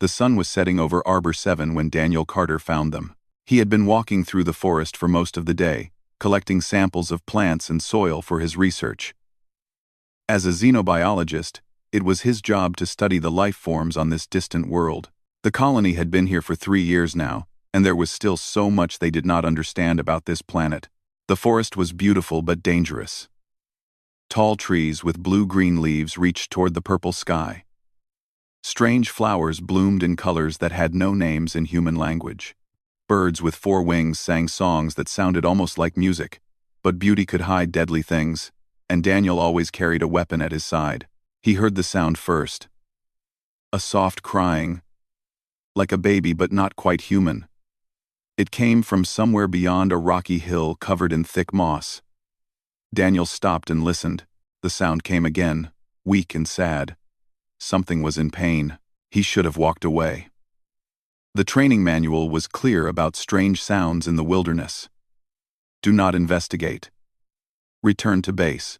The sun was setting over Arbor 7 when Daniel Carter found them. He had been walking through the forest for most of the day, collecting samples of plants and soil for his research. As a xenobiologist, it was his job to study the life forms on this distant world. The colony had been here for 3 years now, and there was still so much they did not understand about this planet. The forest was beautiful but dangerous. Tall trees with blue-green leaves reached toward the purple sky. Strange flowers bloomed in colors that had no names in human language. Birds with 4 wings sang songs that sounded almost like music, but beauty could hide deadly things, and Daniel always carried a weapon at his side. He heard the sound first. A soft crying, like a baby but not quite human. It came from somewhere beyond a rocky hill covered in thick moss. Daniel stopped and listened. The sound came again, weak and sad. Something was in pain. He should have walked away. The training manual was clear about strange sounds in the wilderness. Do not investigate. Return to base.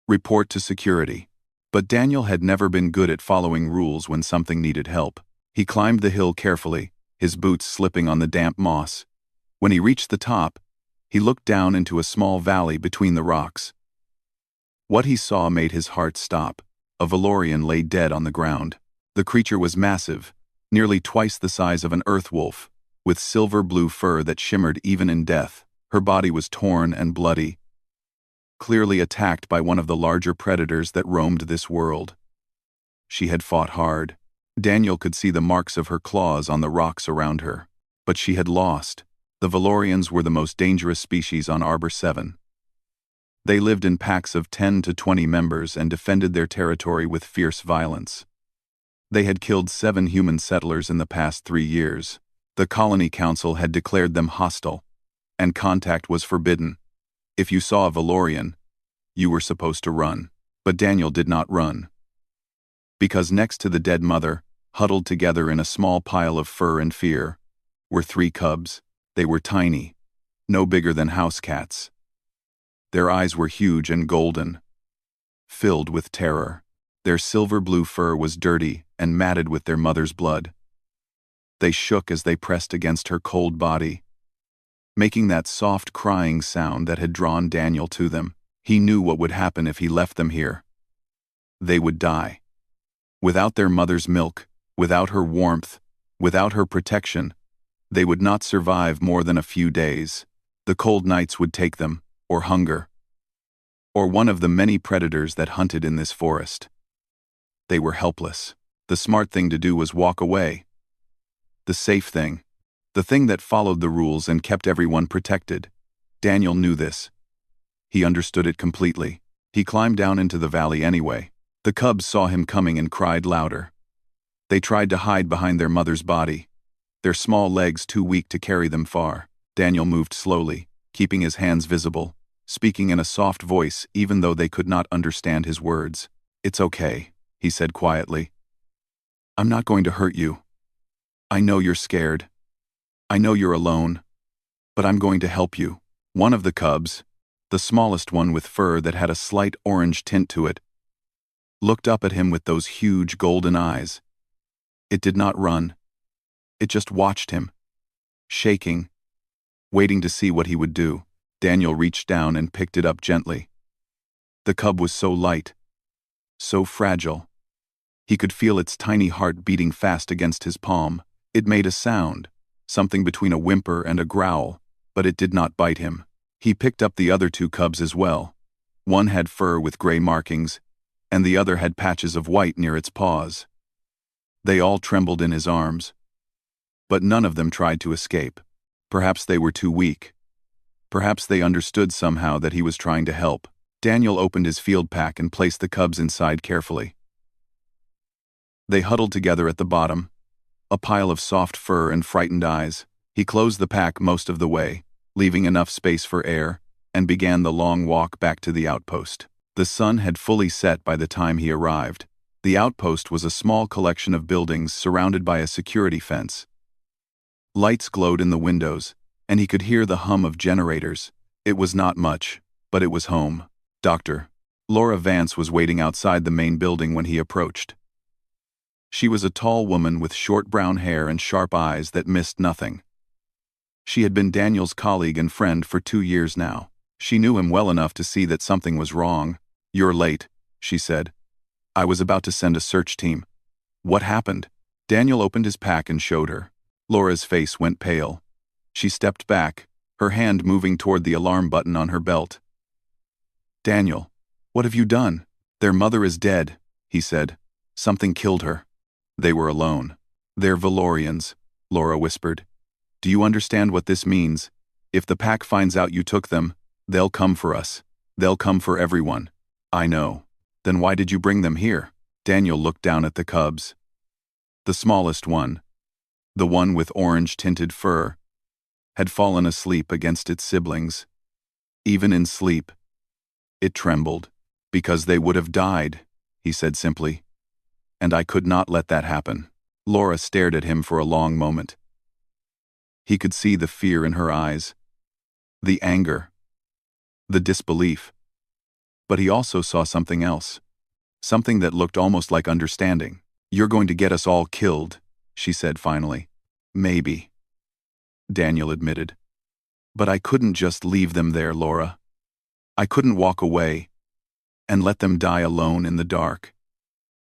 Report to security. But Daniel had never been good at following rules when something needed help. He climbed the hill carefully, his boots slipping on the damp moss. When he reached the top, he looked down into a small valley between the rocks. What he saw made his heart stop. A Valorian lay dead on the ground. The creature was massive, nearly twice the size of an earth wolf, with silver-blue fur that shimmered even in death. Her body was torn and bloody, clearly attacked by one of the larger predators that roamed this world. She had fought hard. Daniel could see the marks of her claws on the rocks around her. But she had lost. The Valorians were the most dangerous species on Arbor 7. They lived in packs of 10 to 20 members and defended their territory with fierce violence. They had killed 7 human settlers in the past 3 years. The Colony Council had declared them hostile, and contact was forbidden. If you saw a Valorian, you were supposed to run. But Daniel did not run. Because next to the dead mother, huddled together in a small pile of fur and fear, were 3 cubs. They were tiny, no bigger than house cats. Their eyes were huge and golden, filled with terror. Their silver-blue fur was dirty and matted with their mother's blood. They shook as they pressed against her cold body, making that soft crying sound that had drawn Daniel to them. He knew what would happen if he left them here. They would die. Without their mother's milk, without her warmth, without her protection, they would not survive more than a few days. The cold nights would take them, or hunger, or one of the many predators that hunted in this forest. They were helpless. The smart thing to do was walk away. The safe thing. The thing that followed the rules and kept everyone protected. Daniel knew this. He understood it completely. He climbed down into the valley anyway. The cubs saw him coming and cried louder. They tried to hide behind their mother's body, their small legs too weak to carry them far. Daniel moved slowly, keeping his hands visible, speaking in a soft voice even though they could not understand his words. "It's okay," he said quietly. "I'm not going to hurt you. I know you're scared. I know you're alone. But I'm going to help you." One of the cubs, the smallest one with fur that had a slight orange tint to it, looked up at him with those huge golden eyes. It did not run. It just watched him, shaking, waiting to see what he would do. Daniel reached down and picked it up gently. The cub was so light, so fragile. He could feel its tiny heart beating fast against his palm. It made a sound, something between a whimper and a growl, but it did not bite him. He picked up the other 2 cubs as well. One had fur with gray markings, and the other had patches of white near its paws. They all trembled in his arms, but none of them tried to escape. Perhaps they were too weak. Perhaps they understood somehow that he was trying to help. Daniel opened his field pack and placed the cubs inside carefully. They huddled together at the bottom, a pile of soft fur and frightened eyes. He closed the pack most of the way, leaving enough space for air, and began the long walk back to the outpost. The sun had fully set by the time he arrived. The outpost was a small collection of buildings surrounded by a security fence. Lights glowed in the windows, and he could hear the hum of generators. It was not much, but it was home. Dr. Laura Vance was waiting outside the main building when he approached. She was a tall woman with short brown hair and sharp eyes that missed nothing. She had been Daniel's colleague and friend for 2 years now. She knew him well enough to see that something was wrong. "You're late," she said. "I was about to send a search team." "What happened?" Daniel opened his pack and showed her. Laura's face went pale. She stepped back, her hand moving toward the alarm button on her belt. "Daniel, what have you done?" "Their mother is dead," he said. "Something killed her." They were alone. "They're Valorians," Laura whispered. "Do you understand what this means? If the pack finds out you took them, they'll come for us. They'll come for everyone." "I know." "Then why did you bring them here?" Daniel looked down at the cubs. The smallest one, the one with orange-tinted fur, had fallen asleep against its siblings. Even in sleep, it trembled. "Because they would have died," he said simply. "And I could not let that happen." Laura stared at him for a long moment. He could see the fear in her eyes, the anger, the disbelief. But he also saw something else, something that looked almost like understanding. "You're going to get us all killed," she said finally. "Maybe," Daniel admitted. "But I couldn't just leave them there, Laura. I couldn't walk away and let them die alone in the dark.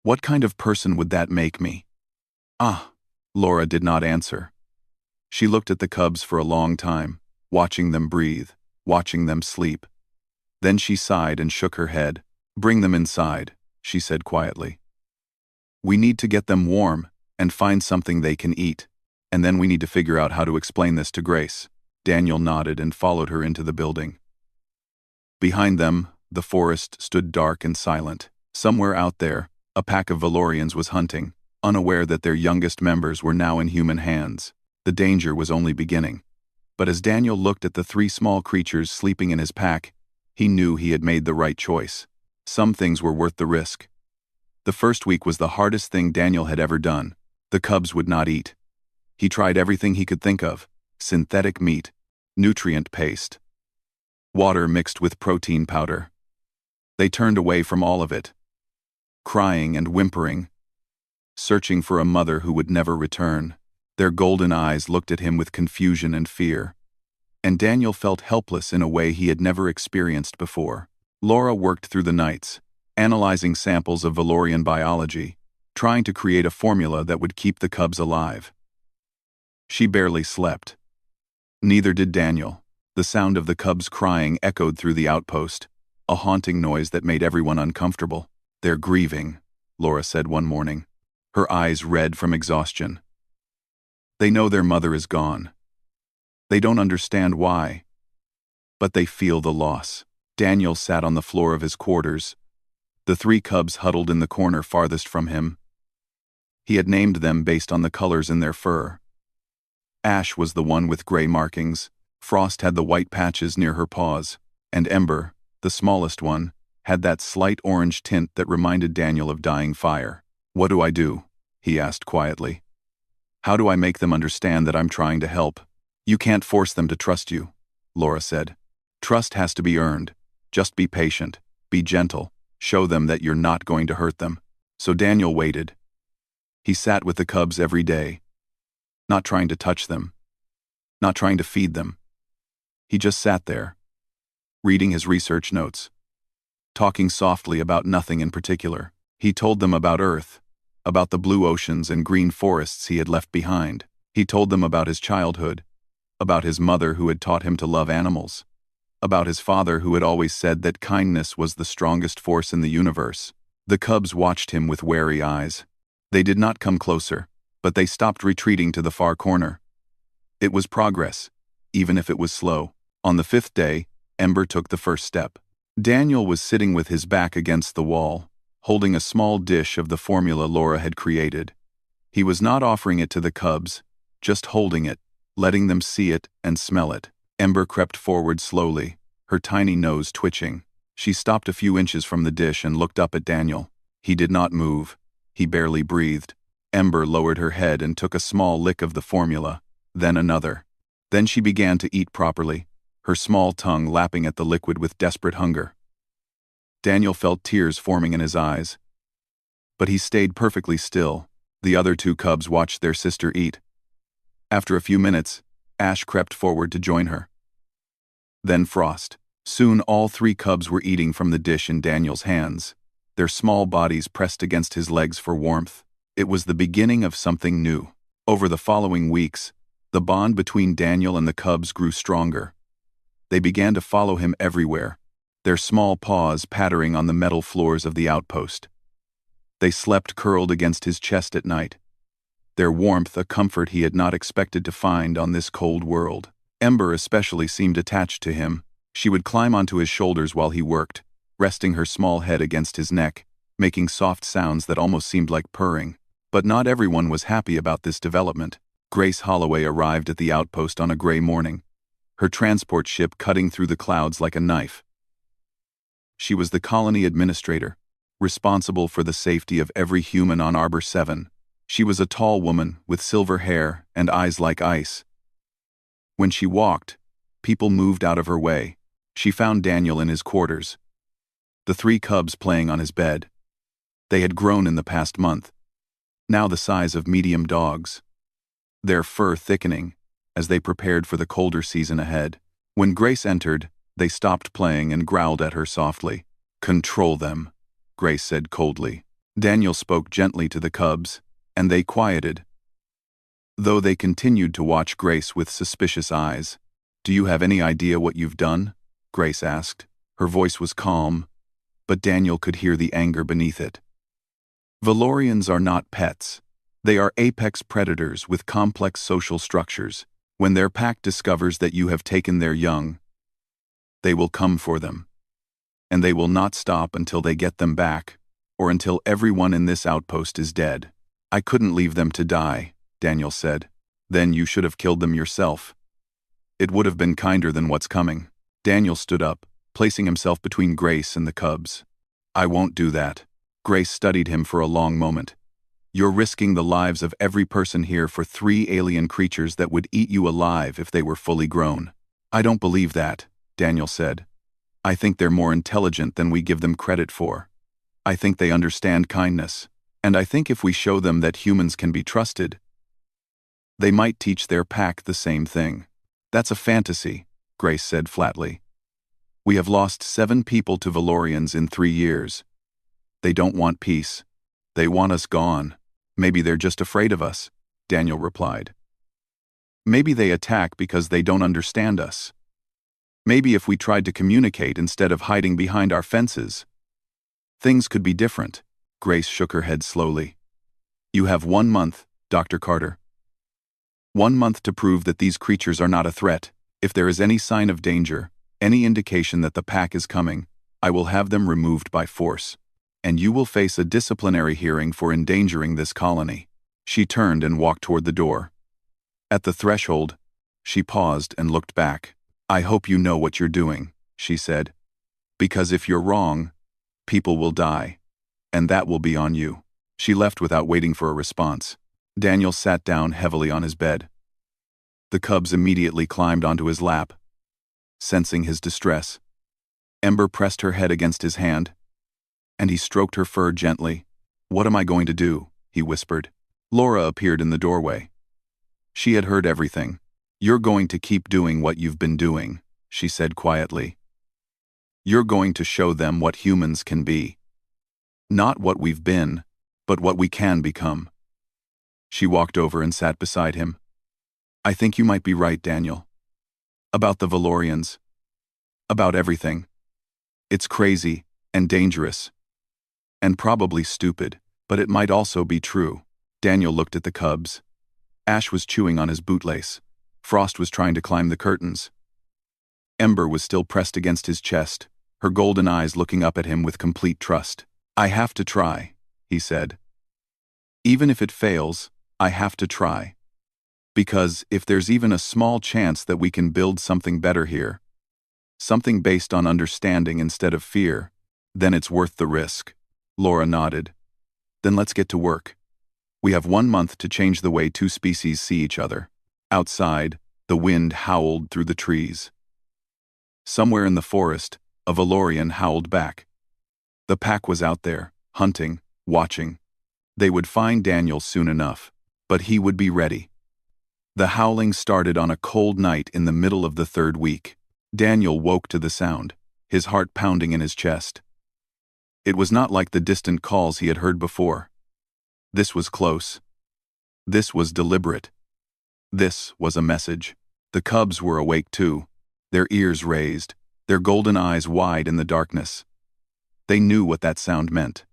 What kind of person would that make me?" "Ah." Laura did not answer. She looked at the cubs for a long time, watching them breathe, watching them sleep. Then she sighed and shook her head. "Bring them inside," she said quietly. "We need to get them warm and find something they can eat. And then we need to figure out how to explain this to Grace." Daniel nodded and followed her into the building. Behind them, the forest stood dark and silent. Somewhere out there, a pack of Valorians was hunting, unaware that their youngest members were now in human hands. The danger was only beginning. But as Daniel looked at the 3 small creatures sleeping in his pack, he knew he had made the right choice. Some things were worth the risk. The first week was the hardest thing Daniel had ever done. The cubs would not eat. He tried everything he could think of: synthetic meat, nutrient paste, water mixed with protein powder. They turned away from all of it, crying and whimpering, searching for a mother who would never return. Their golden eyes looked at him with confusion and fear, and Daniel felt helpless in a way he had never experienced before. Laura worked through the nights, analyzing samples of Valorian biology, trying to create a formula that would keep the cubs alive. She barely slept. Neither did Daniel. The sound of the cubs crying echoed through the outpost, a haunting noise that made everyone uncomfortable. "They're grieving," Laura said one morning, her eyes red from exhaustion. "They know their mother is gone. They don't understand why, but they feel the loss." Daniel sat on the floor of his quarters, the 3 cubs huddled in the corner farthest from him. He had named them based on the colors in their fur. Ash was the one with gray markings, Frost had the white patches near her paws, and Ember, the smallest one, had that slight orange tint that reminded Daniel of dying fire. "What do I do?" he asked quietly. "How do I make them understand that I'm trying to help?" "You can't force them to trust you," Laura said. "Trust has to be earned. Just be patient, be gentle, show them that you're not going to hurt them." So Daniel waited. He sat with the cubs every day, not trying to touch them, not trying to feed them. He just sat there, reading his research notes, talking softly about nothing in particular. He told them about Earth, about the blue oceans and green forests he had left behind. He told them about his childhood, about his mother who had taught him to love animals, about his father who had always said that kindness was the strongest force in the universe. The cubs watched him with wary eyes. They did not come closer, but they stopped retreating to the far corner. It was progress, even if it was slow. On the 5th day, Ember took the first step. Daniel was sitting with his back against the wall, holding a small dish of the formula Laura had created. He was not offering it to the cubs, just holding it, letting them see it and smell it. Ember crept forward slowly, her tiny nose twitching. She stopped a few inches from the dish and looked up at Daniel. He did not move. He barely breathed. Ember lowered her head and took a small lick of the formula, then another. Then she began to eat properly, her small tongue lapping at the liquid with desperate hunger. Daniel felt tears forming in his eyes, but he stayed perfectly still, The other two cubs watched their sister eat. After a few minutes, Ash crept forward to join her. Then Frost. Soon all three cubs were eating from the dish in Daniel's hands, their small bodies pressed against his legs for warmth. It was the beginning of something new. Over the following weeks, the bond between Daniel and the cubs grew stronger. They began to follow him everywhere, their small paws pattering on the metal floors of the outpost. They slept curled against his chest at night, their warmth a comfort he had not expected to find on this cold world. Ember especially seemed attached to him. She would climb onto his shoulders while he worked, resting her small head against his neck, making soft sounds that almost seemed like purring. But not everyone was happy about this development. Grace Holloway arrived at the outpost on a gray morning, her transport ship cutting through the clouds like a knife. She was the colony administrator, responsible for the safety of every human on Arbor 7. She was a tall woman with silver hair and eyes like ice. When she walked, people moved out of her way. She found Daniel in his quarters, the three cubs playing on his bed. They had grown in the past month, now the size of medium dogs, their fur thickening as they prepared for the colder season ahead. When Grace entered, they stopped playing and growled at her softly. "Control them," Grace said coldly. Daniel spoke gently to the cubs, and they quieted, though they continued to watch Grace with suspicious eyes. "Do you have any idea what you've done?" Grace asked. Her voice was calm, but Daniel could hear the anger beneath it. Valorians are not pets. They are apex predators with complex social structures. When their pack discovers that you have taken their young, they will come for them. And they will not stop until they get them back, or until everyone in this outpost is dead. "I couldn't leave them to die," Daniel said. "Then you should have killed them yourself. It would have been kinder than what's coming." Daniel stood up, placing himself between Grace and the cubs. "I won't do that." Grace studied him for a long moment. "You're risking the lives of every person here for 3 alien creatures that would eat you alive if they were fully grown." "I don't believe that," Daniel said. "I think they're more intelligent than we give them credit for. I think they understand kindness. And I think if we show them that humans can be trusted, they might teach their pack the same thing." "That's a fantasy," Grace said flatly. "We have lost 7 people to Valorians in 3 years. They don't want peace. They want us gone." "Maybe they're just afraid of us," Daniel replied. "Maybe they attack because they don't understand us. Maybe if we tried to communicate instead of hiding behind our fences, things could be different." Grace shook her head slowly. "You have 1 month, Dr. Carter. 1 month to prove that these creatures are not a threat. If there is any sign of danger, any indication that the pack is coming, I will have them removed by force. And you will face a disciplinary hearing for endangering this colony." She turned and walked toward the door. At the threshold, she paused and looked back. "I hope you know what you're doing," she said. "Because if you're wrong, people will die. And that will be on you." She left without waiting for a response. Daniel sat down heavily on his bed. The cubs immediately climbed onto his lap, sensing his distress. Ember pressed her head against his hand, and he stroked her fur gently. "What am I going to do?" he whispered. Laura appeared in the doorway. She had heard everything. "You're going to keep doing what you've been doing," she said quietly. "You're going to show them what humans can be. Not what we've been, but what we can become." She walked over and sat beside him. "I think you might be right, Daniel. About the Valorians. About everything. It's crazy and dangerous. And probably stupid, but it might also be true." Daniel looked at the cubs. Ash was chewing on his bootlace. Frost was trying to climb the curtains. Ember was still pressed against his chest, her golden eyes looking up at him with complete trust. "I have to try," he said. "Even if it fails, I have to try. Because if there's even a small chance that we can build something better here, something based on understanding instead of fear, then it's worth the risk." Laura nodded. "Then let's get to work. We have 1 month to change the way 2 species see each other." Outside, the wind howled through the trees. Somewhere in the forest, a Valorian howled back. The pack was out there, hunting, watching. They would find Daniel soon enough, but he would be ready. The howling started on a cold night in the middle of the third week. Daniel woke to the sound, his heart pounding in his chest. It was not like the distant calls he had heard before. This was close. This was deliberate. This was a message. The cubs were awake too, their ears raised, their golden eyes wide in the darkness. They knew what that sound meant.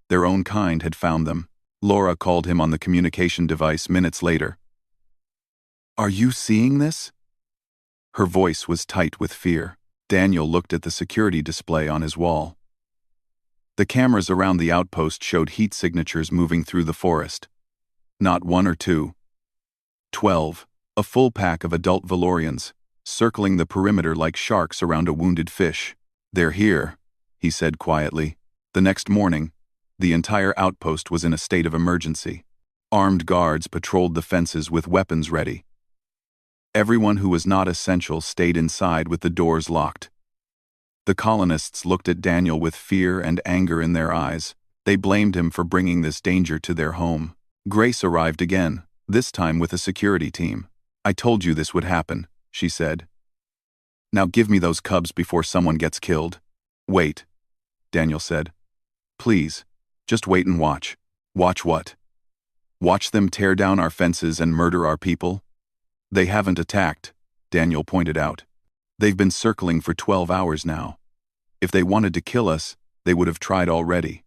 Their own kind had found them. Laura called him on the communication device minutes later. "Are you seeing this?" Her voice was tight with fear. Daniel looked at the security display on his wall. The cameras around the outpost showed heat signatures moving through the forest. Not one or two. 12, a full pack of adult Valorians, circling the perimeter like sharks around a wounded fish. "They're here," he said quietly. The next morning, the entire outpost was in a state of emergency. Armed guards patrolled the fences with weapons ready. Everyone who was not essential stayed inside with the doors locked. The colonists looked at Daniel with fear and anger in their eyes. They blamed him for bringing this danger to their home. Grace arrived again, this time with a security team. "I told you this would happen," she said. "Now give me those cubs before someone gets killed." "Wait," Daniel said. "Please, just wait and watch." "Watch what?" "Watch them tear down our fences and murder our people." "They haven't attacked," Daniel pointed out. "They've been circling for 12 hours now. If they wanted to kill us, they would have tried already."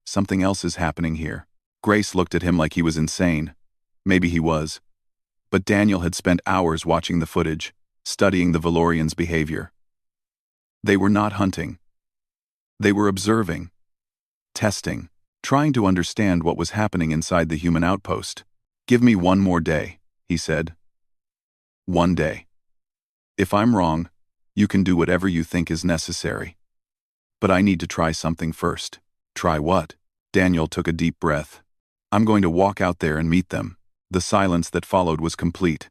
"Something else is happening here." Grace looked at him like he was insane. Maybe he was. But Daniel had spent hours watching the footage, studying the Valorians' behavior. They were not hunting. They were observing, testing, trying to understand what was happening inside the human outpost. "Give me one more day," he said. "One day. If I'm wrong, you can do whatever you think is necessary. But I need to try something first." "Try what?" Daniel took a deep breath. "I'm going to walk out there and meet them." The silence that followed was complete.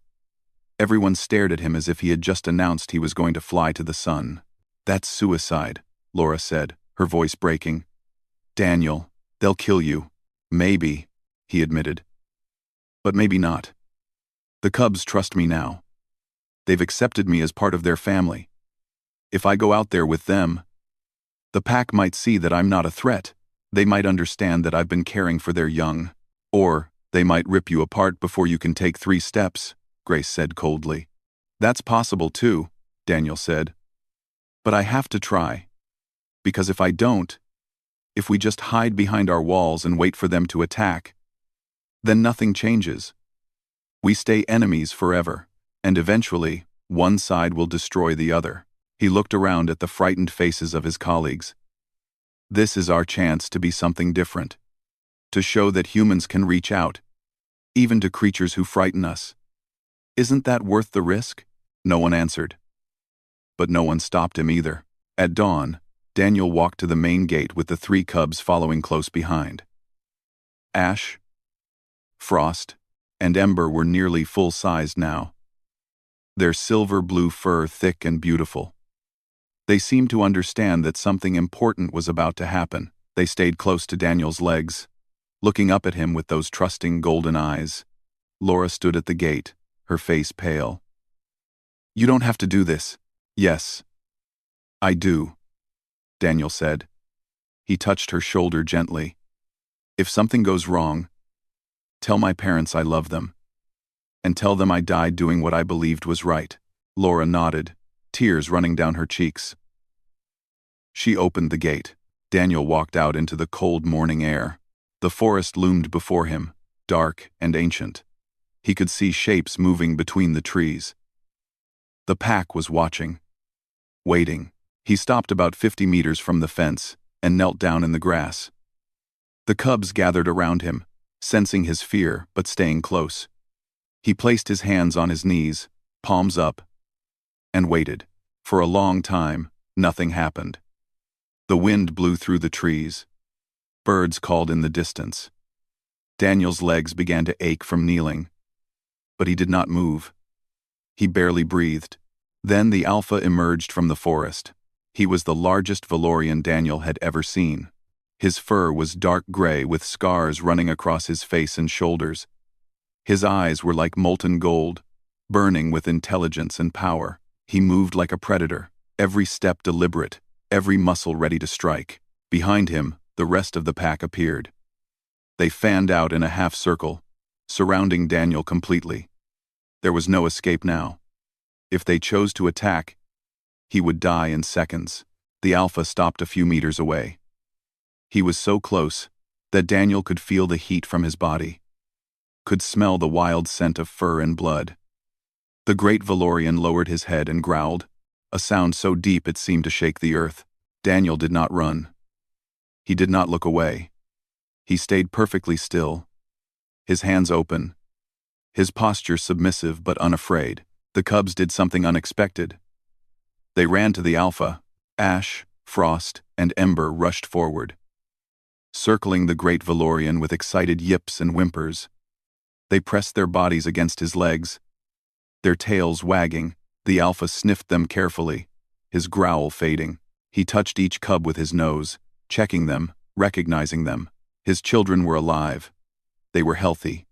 Everyone stared at him as if he had just announced he was going to fly to the sun. "That's suicide," Laura said, her voice breaking. "Daniel, they'll kill you." "Maybe," he admitted. "But maybe not. The cubs trust me now. They've accepted me as part of their family. If I go out there with them, the pack might see that I'm not a threat. They might understand that I've been caring for their young. Or they might rip you apart before you can take 3 steps, Grace said coldly. "That's possible too," Daniel said. "But I have to try. Because if I don't, if we just hide behind our walls and wait for them to attack, then nothing changes. We stay enemies forever, and eventually, one side will destroy the other." He looked around at the frightened faces of his colleagues. "This is our chance to be something different. To show that humans can reach out, even to creatures who frighten us. Isn't that worth the risk?" No one answered. But no one stopped him either. At dawn, Daniel walked to the main gate with the 3 cubs following close behind. Ash, Frost, and Ember were nearly full-sized now. Their silver-blue fur thick and beautiful. They seemed to understand that something important was about to happen. They stayed close to Daniel's legs, looking up at him with those trusting golden eyes. Laura stood at the gate, her face pale. "You don't have to do this." "Yes, I do," Daniel said. He touched her shoulder gently. "If something goes wrong, tell my parents I love them. And tell them I died doing what I believed was right." Laura nodded, tears running down her cheeks. She opened the gate. Daniel walked out into the cold morning air. The forest loomed before him, dark and ancient. He could see shapes moving between the trees. The pack was watching. Waiting. He stopped about 50 meters from the fence and knelt down in the grass. The cubs gathered around him, sensing his fear but staying close. He placed his hands on his knees, palms up, and waited. For a long time, nothing happened. The wind blew through the trees. Birds called in the distance. Daniel's legs began to ache from kneeling. But he did not move. He barely breathed. Then the Alpha emerged from the forest. He was the largest Valorian Daniel had ever seen. His fur was dark gray with scars running across his face and shoulders. His eyes were like molten gold, burning with intelligence and power. He moved like a predator, every step deliberate, every muscle ready to strike. Behind him, the rest of the pack appeared. They fanned out in a half circle, surrounding Daniel completely. There was no escape now. If they chose to attack, he would die in seconds. The Alpha stopped a few meters away. He was so close that Daniel could feel the heat from his body, could smell the wild scent of fur and blood. The great Valorian lowered his head and growled, a sound so deep it seemed to shake the earth. Daniel did not run. He did not look away. He stayed perfectly still, his hands open, his posture submissive but unafraid. The cubs did something unexpected. They ran to the Alpha. Ash, Frost, and Ember rushed forward, circling the great Valorian with excited yips and whimpers. They pressed their bodies against his legs, their tails wagging. The Alpha sniffed them carefully, his growl fading. He touched each cub with his nose, checking them, recognizing them. His children were alive. They were healthy.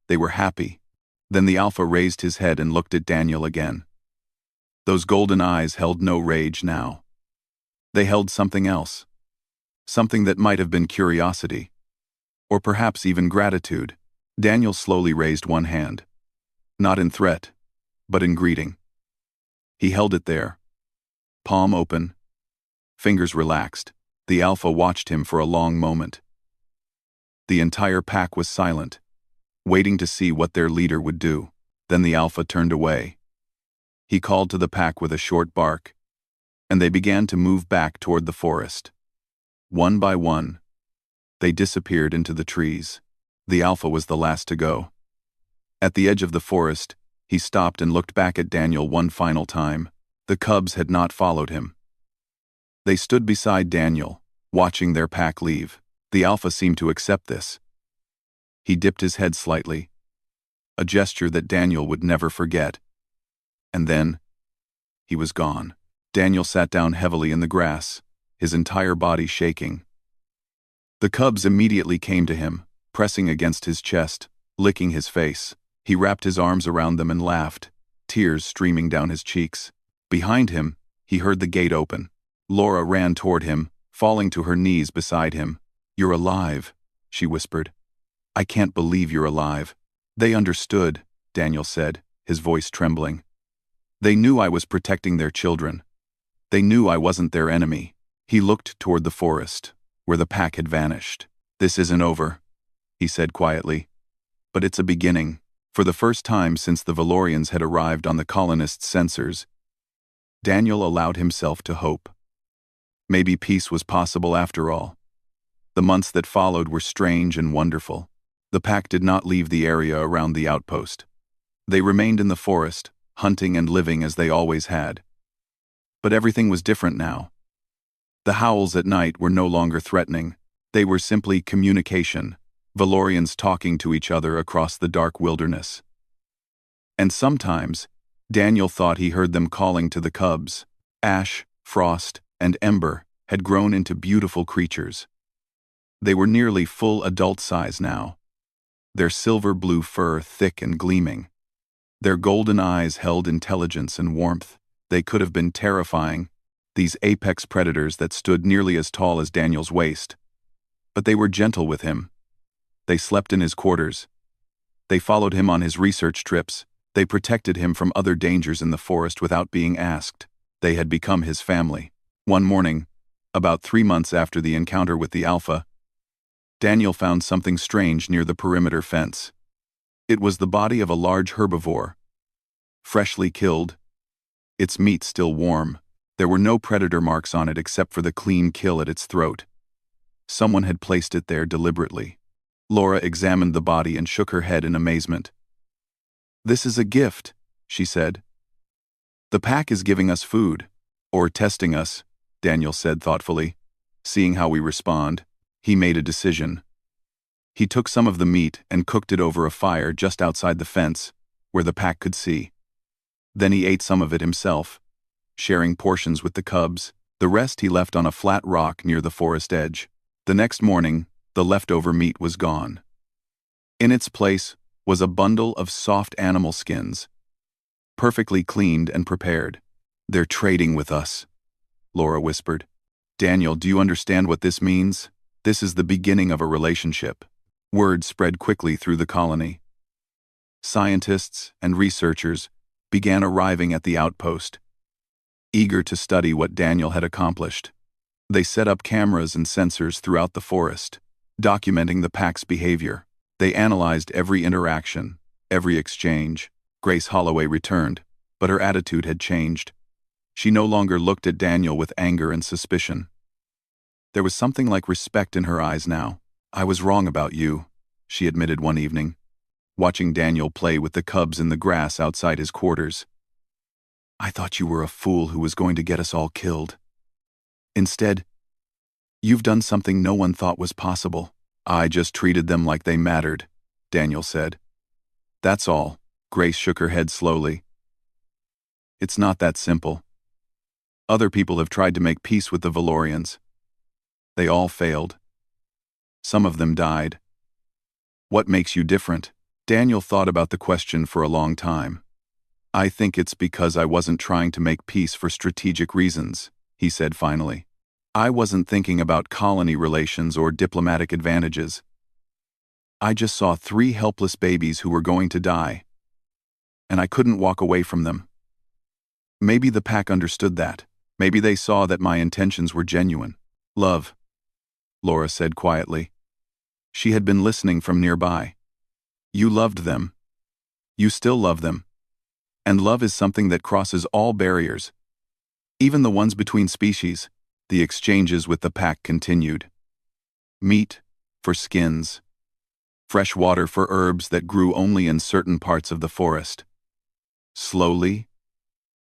They were happy. Then the Alpha raised his head and looked at Daniel again. Those golden eyes held no rage now. They held something else. Something that might have been curiosity, or perhaps even gratitude. Daniel slowly raised one hand. Not in threat, but in greeting. He held it there, palm open, fingers relaxed. The Alpha watched him for a long moment. The entire pack was silent, waiting to see what their leader would do. Then the Alpha turned away. He called to the pack with a short bark, and they began to move back toward the forest. One by one, they disappeared into the trees. The Alpha was the last to go. At the edge of the forest, he stopped and looked back at Daniel one final time. The cubs had not followed him. They stood beside Daniel, watching their pack leave. The Alpha seemed to accept this. He dipped his head slightly, a gesture that Daniel would never forget. And then, he was gone. Daniel sat down heavily in the grass, his entire body shaking. The cubs immediately came to him, pressing against his chest, licking his face. He wrapped his arms around them and laughed, tears streaming down his cheeks. Behind him, he heard the gate open. Laura ran toward him, falling to her knees beside him. "You're alive," she whispered. "I can't believe you're alive." "They understood," Daniel said, his voice trembling. "They knew I was protecting their children. They knew I wasn't their enemy." He looked toward the forest, where the pack had vanished. "This isn't over," he said quietly. "But it's a beginning." For the first time since the Valorians had arrived on the colonists' sensors, Daniel allowed himself to hope. Maybe peace was possible after all. The months that followed were strange and wonderful. The pack did not leave the area around the outpost. They remained in the forest, hunting and living as they always had. But everything was different now. The howls at night were no longer threatening. They were simply communication, Valorians talking to each other across the dark wilderness. And sometimes, Daniel thought he heard them calling to the cubs. Ash, Frost, and Ember had grown into beautiful creatures. They were nearly full adult size now, their silver-blue fur thick and gleaming. Their golden eyes held intelligence and warmth. They could have been terrifying, these apex predators that stood nearly as tall as Daniel's waist. But they were gentle with him. They slept in his quarters. They followed him on his research trips. They protected him from other dangers in the forest without being asked. They had become his family. One morning, about 3 months after the encounter with the Alpha, Daniel found something strange near the perimeter fence. It was the body of a large herbivore, freshly killed, its meat still warm. There were no predator marks on it except for the clean kill at its throat. Someone had placed it there deliberately. Laura examined the body and shook her head in amazement. "This is a gift," she said. "The pack is giving us food, or testing us," Daniel said thoughtfully. "Seeing how we respond." He made a decision. He took some of the meat and cooked it over a fire just outside the fence, where the pack could see. Then he ate some of it himself, sharing portions with the cubs. The rest he left on a flat rock near the forest edge. The next morning, the leftover meat was gone. In its place was a bundle of soft animal skins, perfectly cleaned and prepared. "They're trading with us," Laura whispered. "Daniel, do you understand what this means? This is the beginning of a relationship." Word spread quickly through the colony. Scientists and researchers began arriving at the outpost, eager to study what Daniel had accomplished. They set up cameras and sensors throughout the forest, documenting the pack's behavior. They analyzed every interaction, every exchange. Grace Holloway returned, but her attitude had changed. She no longer looked at Daniel with anger and suspicion. There was something like respect in her eyes now. "I was wrong about you," she admitted one evening, watching Daniel play with the cubs in the grass outside his quarters. "I thought you were a fool who was going to get us all killed. Instead, you've done something no one thought was possible." "I just treated them like they mattered," Daniel said. "That's all." Grace shook her head slowly. "It's not that simple. Other people have tried to make peace with the Valorians. They all failed. Some of them died. What makes you different?" Daniel thought about the question for a long time. "I think it's because I wasn't trying to make peace for strategic reasons," he said finally. "I wasn't thinking about colony relations or diplomatic advantages. I just saw 3 helpless babies who were going to die, and I couldn't walk away from them. Maybe the pack understood that. Maybe they saw that my intentions were genuine." "Love," Laura said quietly. She had been listening from nearby. "You loved them. You still love them. And love is something that crosses all barriers, even the ones between species." The exchanges with the pack continued. Meat for skins. Fresh water for herbs that grew only in certain parts of the forest. Slowly,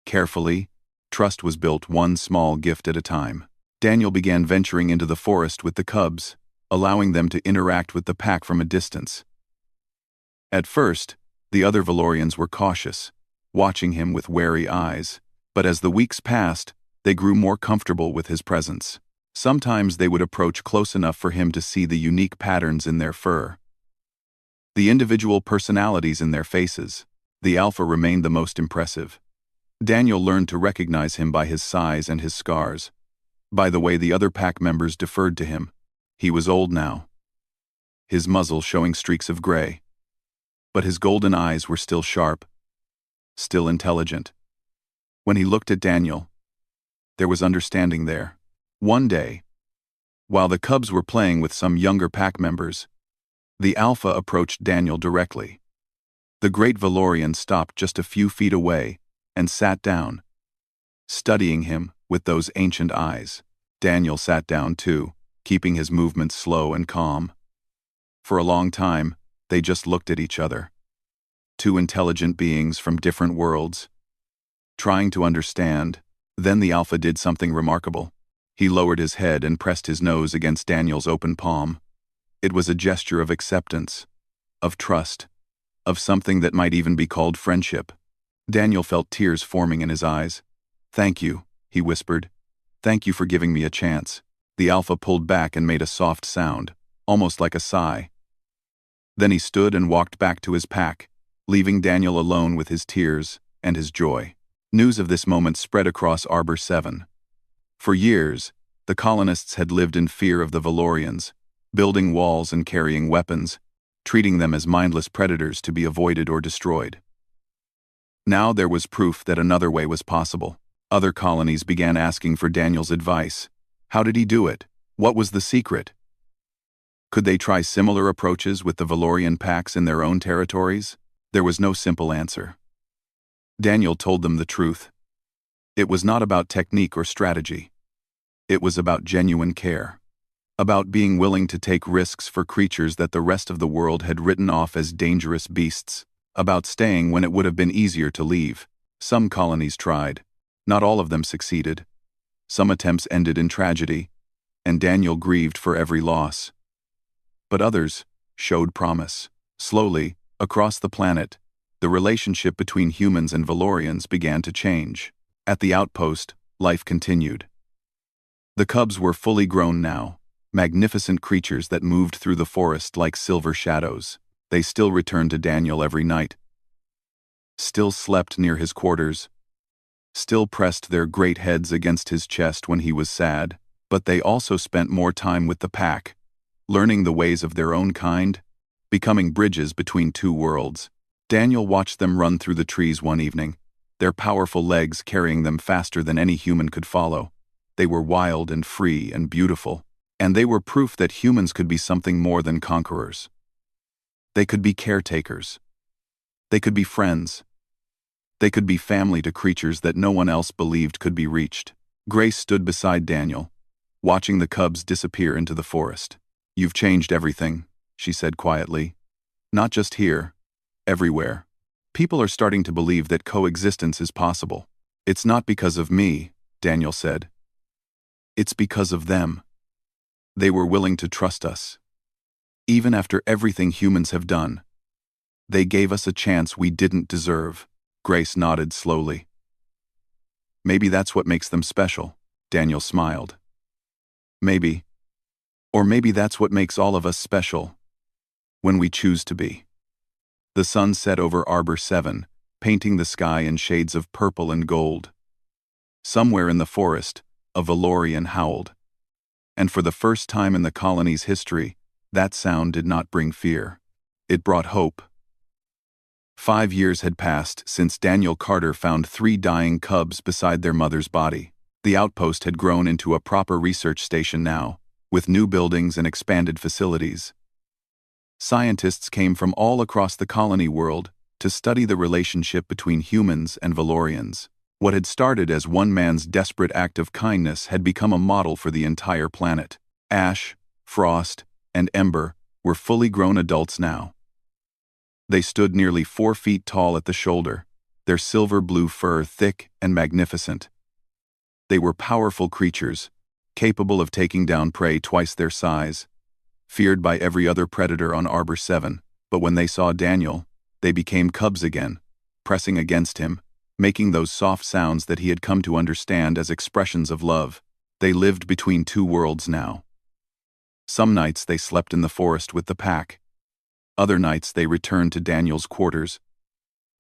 carefully, trust was built one small gift at a time. Daniel began venturing into the forest with the cubs, allowing them to interact with the pack from a distance. At first, the other Valorians were cautious, watching him with wary eyes, but as the weeks passed, they grew more comfortable with his presence. Sometimes they would approach close enough for him to see the unique patterns in their fur, the individual personalities in their faces. The alpha remained the most impressive. Daniel learned to recognize him by his size and his scars, by the way the other pack members deferred to him. He was old now, his muzzle showing streaks of gray, but his golden eyes were still sharp, still intelligent. When he looked at Daniel, there was understanding there. One day, while the cubs were playing with some younger pack members, the alpha approached Daniel directly. The great Valorian stopped just a few feet away and sat down, studying him with those ancient eyes. Daniel sat down too, keeping his movements slow and calm. For a long time, they just looked at each other. 2 intelligent beings from different worlds, trying to understand. Then the alpha did something remarkable. He lowered his head and pressed his nose against Daniel's open palm. It was a gesture of acceptance, of trust, of something that might even be called friendship. Daniel felt tears forming in his eyes. "Thank you," he whispered. "Thank you for giving me a chance." The alpha pulled back and made a soft sound, almost like a sigh. Then he stood and walked back to his pack, leaving Daniel alone with his tears and his joy. News of this moment spread across Arbor 7. For years, the colonists had lived in fear of the Valorians, building walls and carrying weapons, treating them as mindless predators to be avoided or destroyed. Now there was proof that another way was possible. Other colonies began asking for Daniel's advice. How did he do it? What was the secret? Could they try similar approaches with the Valorian packs in their own territories? There was no simple answer. Daniel told them the truth. It was not about technique or strategy. It was about genuine care. About being willing to take risks for creatures that the rest of the world had written off as dangerous beasts. About staying when it would have been easier to leave. Some colonies tried. Not all of them succeeded. Some attempts ended in tragedy, and Daniel grieved for every loss. But others showed promise. Slowly, across the planet, the relationship between humans and Valorians began to change. At the outpost, life continued. The cubs were fully grown now, magnificent creatures that moved through the forest like silver shadows. They still returned to Daniel every night, still slept near his quarters, still pressed their great heads against his chest when he was sad, but they also spent more time with the pack, learning the ways of their own kind, becoming bridges between two worlds. Daniel watched them run through the trees one evening, their powerful legs carrying them faster than any human could follow. They were wild and free and beautiful, and they were proof that humans could be something more than conquerors. They could be caretakers. They could be friends. They could be family to creatures that no one else believed could be reached. Grace stood beside Daniel, watching the cubs disappear into the forest. "You've changed everything," she said quietly. "Not just here, everywhere. People are starting to believe that coexistence is possible." "It's not because of me," Daniel said. "It's because of them. They were willing to trust us. Even after everything humans have done, they gave us a chance we didn't deserve." Grace nodded slowly. "Maybe that's what makes them special," Daniel smiled. "Maybe. Or maybe that's what makes all of us special, when we choose to be." The sun set over Arbor 7, painting the sky in shades of purple and gold. Somewhere in the forest, a Valorian howled. And for the first time in the colony's history, that sound did not bring fear. It brought hope. 5 years had passed since Daniel Carter found 3 dying cubs beside their mother's body. The outpost had grown into a proper research station now, with new buildings and expanded facilities. Scientists came from all across the colony world to study the relationship between humans and Valorians. What had started as one man's desperate act of kindness had become a model for the entire planet. Ash, Frost, and Ember were fully grown adults now. They stood nearly 4 feet tall at the shoulder, their silver-blue fur thick and magnificent. They were powerful creatures, capable of taking down prey twice their size, feared by every other predator on Arbor 7, but when they saw Daniel, they became cubs again, pressing against him, making those soft sounds that he had come to understand as expressions of love. They lived between two worlds now. Some nights they slept in the forest with the pack. Other nights they returned to Daniel's quarters.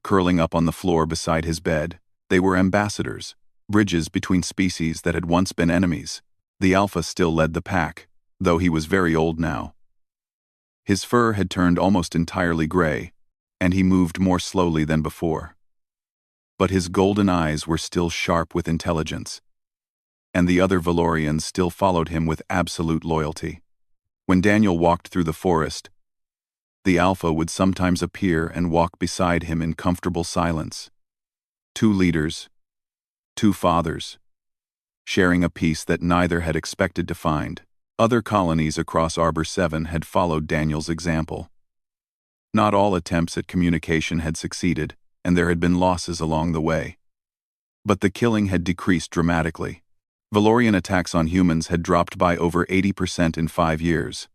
Curling up on the floor beside his bed, they were ambassadors, bridges between species that had once been enemies. The alpha still led the pack, though he was very old now. His fur had turned almost entirely gray, and he moved more slowly than before. But his golden eyes were still sharp with intelligence, and the other Valorians still followed him with absolute loyalty. When Daniel walked through the forest, the alpha would sometimes appear and walk beside him in comfortable silence. 2 leaders, 2 fathers, sharing a peace that neither had expected to find. Other colonies across Arbor 7 had followed Daniel's example. Not all attempts at communication had succeeded, and there had been losses along the way. But the killing had decreased dramatically. Valorian attacks on humans had dropped by over 80% in 5 years.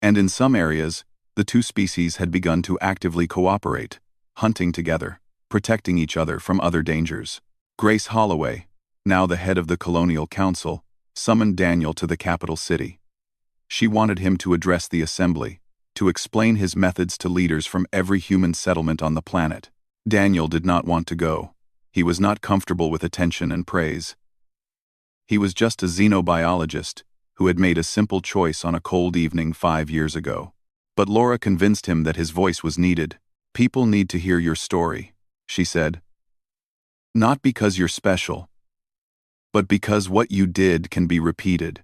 And in some areas, the two species had begun to actively cooperate, hunting together, protecting each other from other dangers. Grace Holloway, now the head of the Colonial Council, summoned Daniel to the capital city. She wanted him to address the assembly, to explain his methods to leaders from every human settlement on the planet. Daniel did not want to go. He was not comfortable with attention and praise. He was just a xenobiologist who had made a simple choice on a cold evening 5 years ago. But Laura convinced him that his voice was needed. "People need to hear your story," she said. "Not because you're special, but because what you did can be repeated.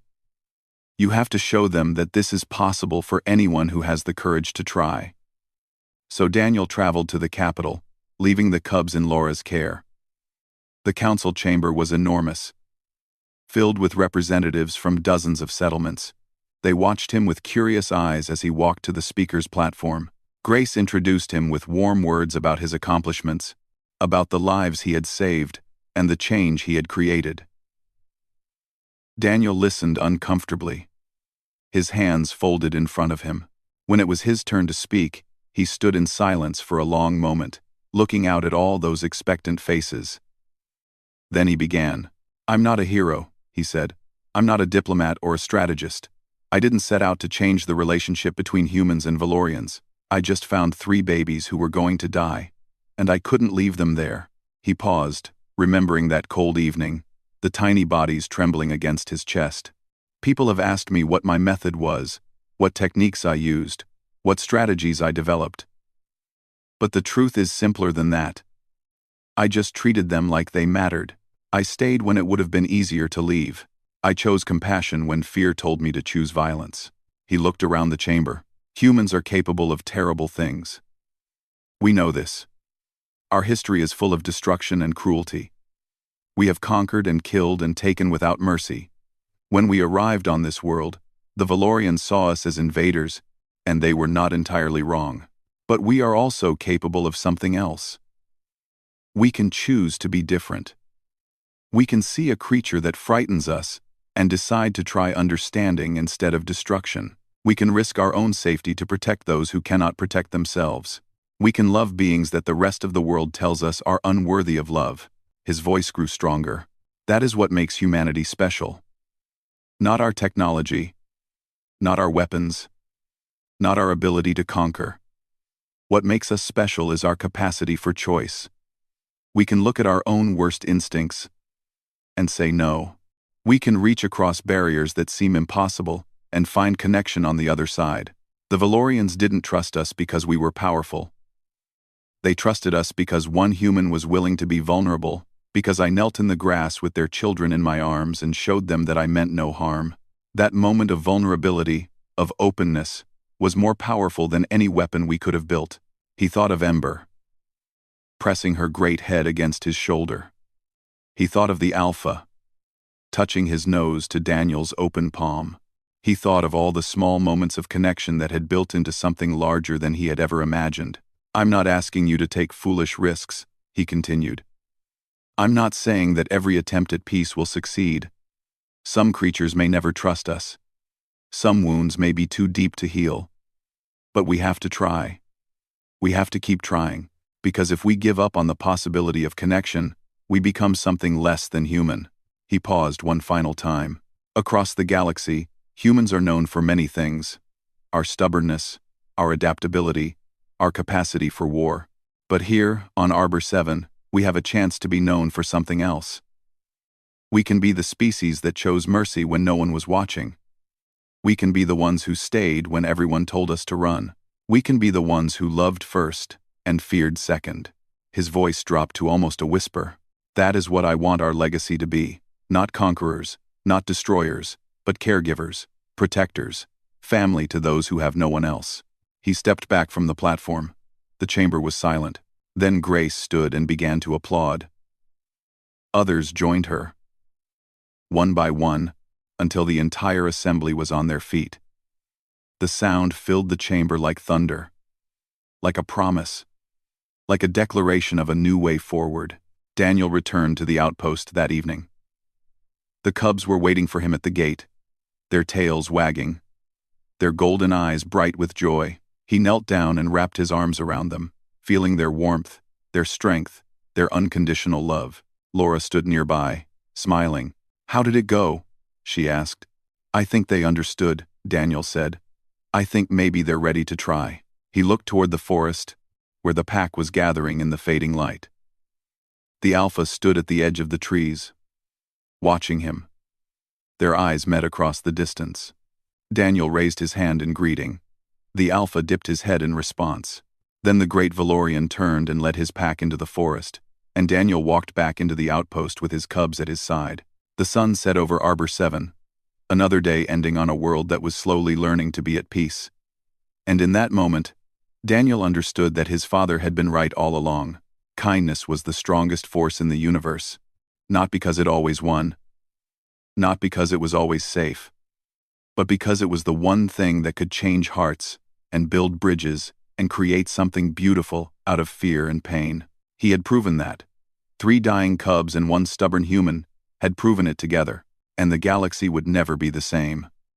You have to show them that this is possible for anyone who has the courage to try." So Daniel traveled to the capital, leaving the cubs in Laura's care. The council chamber was enormous, filled with representatives from dozens of settlements. They watched him with curious eyes as he walked to the speaker's platform. Grace introduced him with warm words about his accomplishments, about the lives he had saved, and the change he had created. Daniel listened uncomfortably, his hands folded in front of him. When it was his turn to speak, he stood in silence for a long moment, looking out at all those expectant faces. Then he began. "I'm not a hero," he said. "I'm not a diplomat or a strategist. I didn't set out to change the relationship between humans and Valorians. I just found 3 babies who were going to die, and I couldn't leave them there." He paused, remembering that cold evening, the tiny bodies trembling against his chest. "People have asked me what my method was, what techniques I used, what strategies I developed. But the truth is simpler than that. I just treated them like they mattered. I stayed when it would have been easier to leave. I chose compassion when fear told me to choose violence." He looked around the chamber. "Humans are capable of terrible things. We know this. Our history is full of destruction and cruelty. We have conquered and killed and taken without mercy. When we arrived on this world, the Valorians saw us as invaders, and they were not entirely wrong. But we are also capable of something else. We can choose to be different. We can see a creature that frightens us and decide to try understanding instead of destruction. We can risk our own safety to protect those who cannot protect themselves. We can love beings that the rest of the world tells us are unworthy of love." His voice grew stronger. "That is what makes humanity special. Not our technology, not our weapons, not our ability to conquer. What makes us special is our capacity for choice. We can look at our own worst instincts and say no. We can reach across barriers that seem impossible and find connection on the other side. The Valorians didn't trust us because we were powerful. They trusted us because one human was willing to be vulnerable, because I knelt in the grass with their children in my arms and showed them that I meant no harm. That moment of vulnerability, of openness, was more powerful than any weapon we could have built." He thought of Ember, pressing her great head against his shoulder. He thought of the Alpha, touching his nose to Daniel's open palm. He thought of all the small moments of connection that had built into something larger than he had ever imagined. "I'm not asking you to take foolish risks," he continued. "I'm not saying that every attempt at peace will succeed. Some creatures may never trust us. Some wounds may be too deep to heal. But we have to try. We have to keep trying, because if we give up on the possibility of connection, we become something less than human." He paused one final time. "Across the galaxy, humans are known for many things. Our stubbornness, our adaptability, our capacity for war. But here, on Arbor 7, we have a chance to be known for something else. We can be the species that chose mercy when no one was watching. We can be the ones who stayed when everyone told us to run. We can be the ones who loved first and feared second." His voice dropped to almost a whisper. "That is what I want our legacy to be. Not conquerors, not destroyers, but caregivers, protectors, family to those who have no one else." He stepped back from the platform. The chamber was silent. Then Grace stood and began to applaud. Others joined her, one by one, until the entire assembly was on their feet. The sound filled the chamber like thunder, like a promise, like a declaration of a new way forward. Daniel returned to the outpost that evening. The cubs were waiting for him at the gate, their tails wagging, their golden eyes bright with joy. He knelt down and wrapped his arms around them, feeling their warmth, their strength, their unconditional love. Laura stood nearby, smiling. "How did it go?" she asked. "I think they understood," Daniel said. "I think maybe they're ready to try." He looked toward the forest, where the pack was gathering in the fading light. The Alpha stood at the edge of the trees, watching him. Their eyes met across the distance. Daniel raised his hand in greeting. The Alpha dipped his head in response. Then the great Valorian turned and led his pack into the forest, and Daniel walked back into the outpost with his cubs at his side. The sun set over Arbor 7, another day ending on a world that was slowly learning to be at peace. And in that moment, Daniel understood that his father had been right all along. Kindness was the strongest force in the universe, not because it always won, not because it was always safe, but because it was the one thing that could change hearts and build bridges and create something beautiful out of fear and pain. He had proven that. 3 dying cubs and 1 stubborn human had proven it together, and the galaxy would never be the same.